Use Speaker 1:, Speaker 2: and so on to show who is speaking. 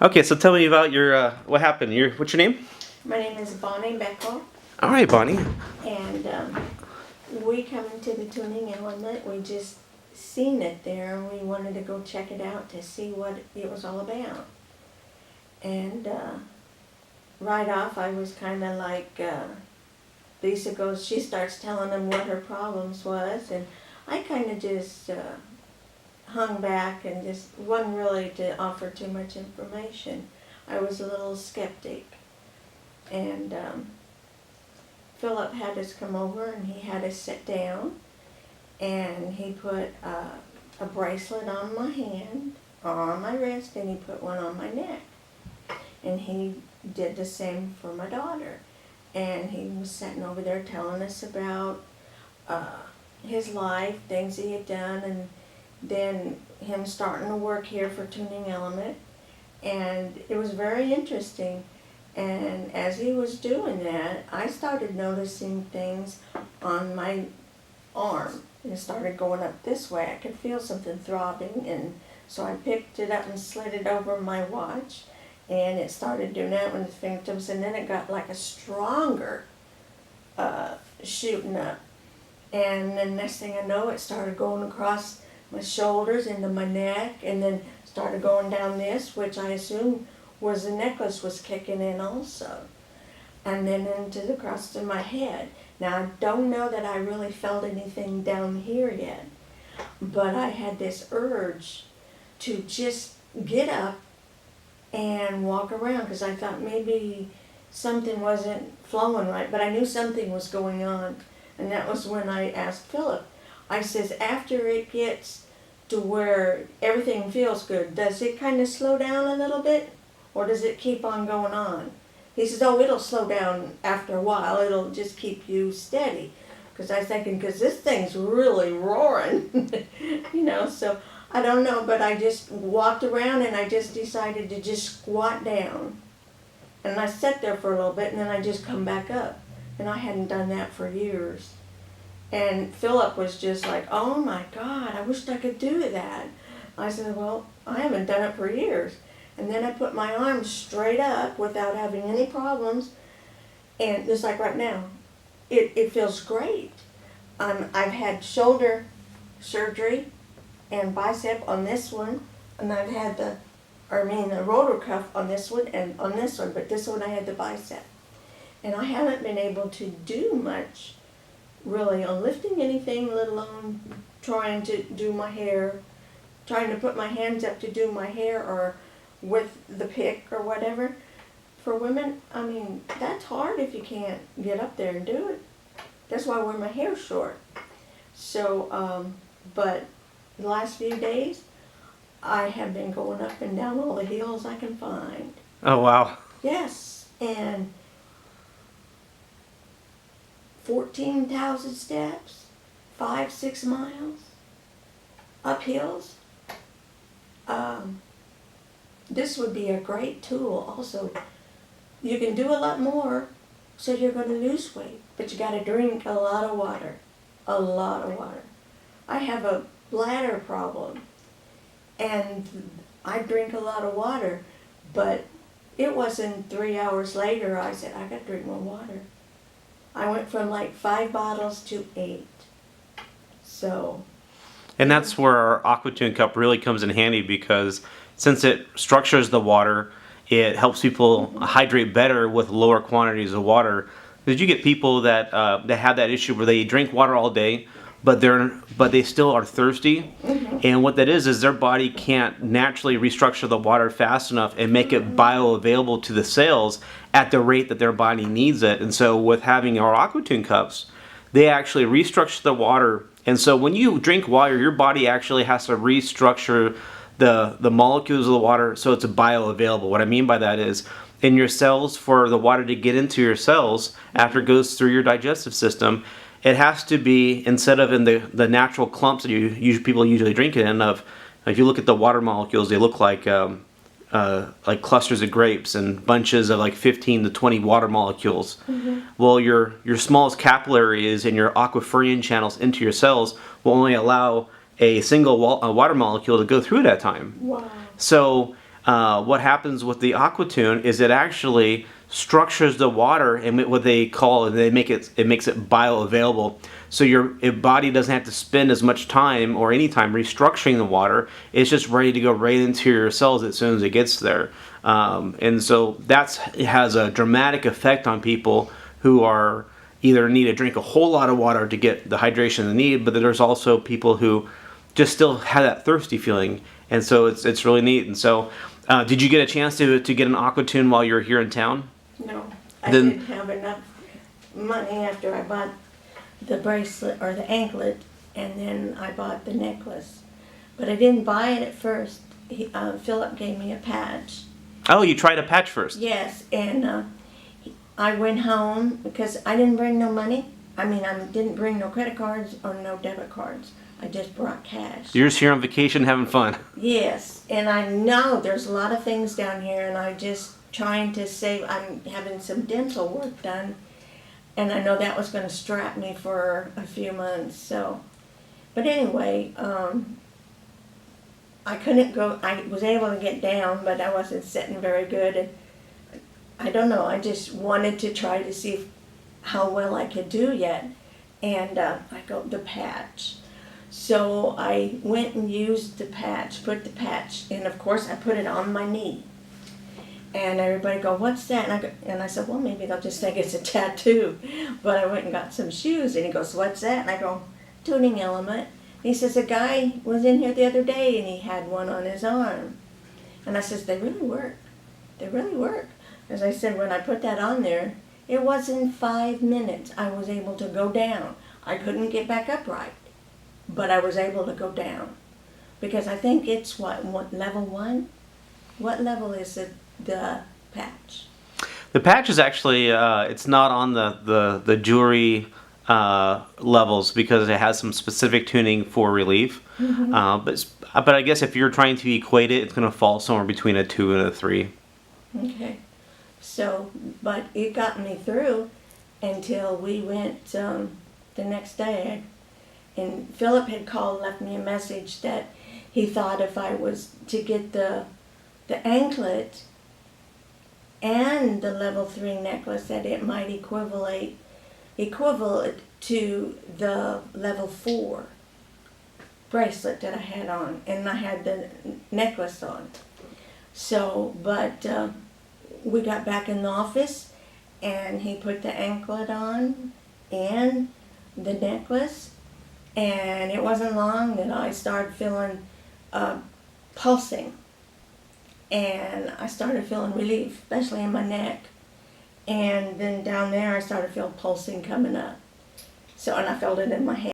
Speaker 1: Okay, so tell me about your what happened. What's your name?
Speaker 2: My name is Bonnie Beckel,
Speaker 1: All right, Bonnie.
Speaker 2: and we come into the tuning element. We just seen it there, and we wanted to go check it out to see what it was all about. And right off, I was kind of like, Lisa goes, she starts telling them what her problems was, and I kind of just hung back and just wasn't really to offer too much information. I was a little skeptic. And Philip had us come over and he had us sit down and he put a bracelet on my hand or on my wrist and he put one on my neck. And he did the same for my daughter. And he was sitting over there telling us about his life, things he had done, and then him starting to work here for Tuning Element. And it was very interesting. And as he was doing that, I started noticing things on my arm. And it started going up this way. I could feel something throbbing, and so I picked it up and slid it over my watch. And it started doing that with the fingertips, and then it got like a stronger shooting up. And then next thing I know, it started going across my shoulders into my neck, and then started going down this, which I assumed was the necklace was kicking in also, and then into the crust of my head. Now I don't know that I really felt anything down here yet, but I had this urge to just get up and walk around because I thought maybe something wasn't flowing right, but I knew something was going on. And that was when I asked Philip. I says, after it gets to where everything feels good, does it kind of slow down a little bit? Or does it keep on going on? He says, oh, it'll slow down after a while. It'll just keep you steady. Because I was thinking, because this thing's really roaring. So I don't know, but I just walked around and I just decided to just squat down. And I sat there for a little bit and then I just come back up. And I hadn't done that for years. And Philip was just like, oh my God, I wished I could do that. I said, well, I haven't done it for years. And then I put my arms straight up without having any problems. And just like right now, it feels great. I've had shoulder surgery and bicep on this one. And I've had the rotor cuff on this one and on this one. But this one I had the bicep. And I haven't been able to do much really on lifting anything, let alone trying to do my hair, trying to put my hands up to do my hair or with the pick or whatever. For women, I mean, that's hard if you can't get up there and do it. That's why I wear my hair short. So, but the last few days, I have been going up and down all the hills I can find.
Speaker 1: Oh, wow.
Speaker 2: Yes, and 14,000 steps, 5-6 miles, up hills. This would be a great tool also. You can do a lot more, so you're going to lose weight, but you got to drink a lot of water, a lot of water. I have a bladder problem, and I drink a lot of water, but it wasn't 3 hours later I said, I got to drink more water. I went from like 5 bottles to 8. So.
Speaker 1: And that's where our Aquatune cup really comes in handy because since it structures the water, it helps people hydrate better with lower quantities of water. Did you get people that have that issue where they drink water all day, but they still are thirsty?
Speaker 2: Mm-hmm.
Speaker 1: And what that is their body can't naturally restructure the water fast enough and make it bioavailable to the cells at the rate that their body needs it. And so with having our Aquatune cups, they actually restructure the water. And so when you drink water, your body actually has to restructure the molecules of the water so it's bioavailable. What I mean by that is in your cells, for the water to get into your cells after it goes through your digestive system, it has to be, instead of in the natural clumps that people usually drink it in, if you look at the water molecules, they look like clusters of grapes and bunches of like 15 to 20 water molecules.
Speaker 2: Mm-hmm.
Speaker 1: Well, your smallest capillaries and your aquaferrin channels into your cells will only allow a single water molecule to go through at that time.
Speaker 2: Wow.
Speaker 1: So what happens with the Aquatune is it actually structures the water, and what they call it makes it bioavailable. So your body doesn't have to spend as much time or any time restructuring the water. It's just ready to go right into your cells as soon as it gets there. And so it has a dramatic effect on people who are either need to drink a whole lot of water to get the hydration they need, but there's also people who just still have that thirsty feeling, and so it's really neat. And so, did you get a chance to get an Aquatune while you were here in town?
Speaker 2: No, I
Speaker 1: Then-
Speaker 2: didn't have enough money after I bought the bracelet or the anklet, and then I bought the necklace. But I didn't buy it at first. Philip gave me a patch.
Speaker 1: Oh, you tried a patch first.
Speaker 2: Yes, and I went home because I didn't bring no money. I didn't bring no credit cards or no debit cards. I just brought cash.
Speaker 1: You're just here on vacation having fun.
Speaker 2: Yes, and I know there's a lot of things down here, and I'm just trying to save. I'm having some dental work done, and I know that was going to strap me for a few months. So, but anyway, I couldn't go. I was able to get down, but I wasn't sitting very good, and I don't know. I just wanted to try to see how well I could do yet, and I got the patch. So I went and used the patch, put the patch, and of course I put it on my knee. And everybody go, "What's that?" And I said, "Well, maybe they'll just think it's a tattoo." But I went and got some shoes, and he goes, "What's that?" And I go, "Tuning element." And he says, "A guy was in here the other day, and he had one on his arm." And I says, "They really work. They really work." As I said, when I put that on there, it wasn't 5 minutes. I was able to go down. I couldn't get back upright, but I was able to go down. Because I think it's what level 1? What level is it, the patch?
Speaker 1: The patch is actually it's not on the jewelry levels because it has some specific tuning for relief. But I guess if you're trying to equate it, it's going to fall somewhere between a 2 and a 3.
Speaker 2: Okay. So, but it got me through until we went the next day. And Philip had called, left me a message that he thought if I was to get the anklet and the level 3 necklace, that it might equivalent to the level 4 bracelet that I had on, and I had the necklace on. So, but we got back in the office, and he put the anklet on and the necklace, and it wasn't long that I started feeling pulsing, and I started feeling relief, especially in my neck, and then down there I started feeling pulsing coming up. So, and I felt it in my hand.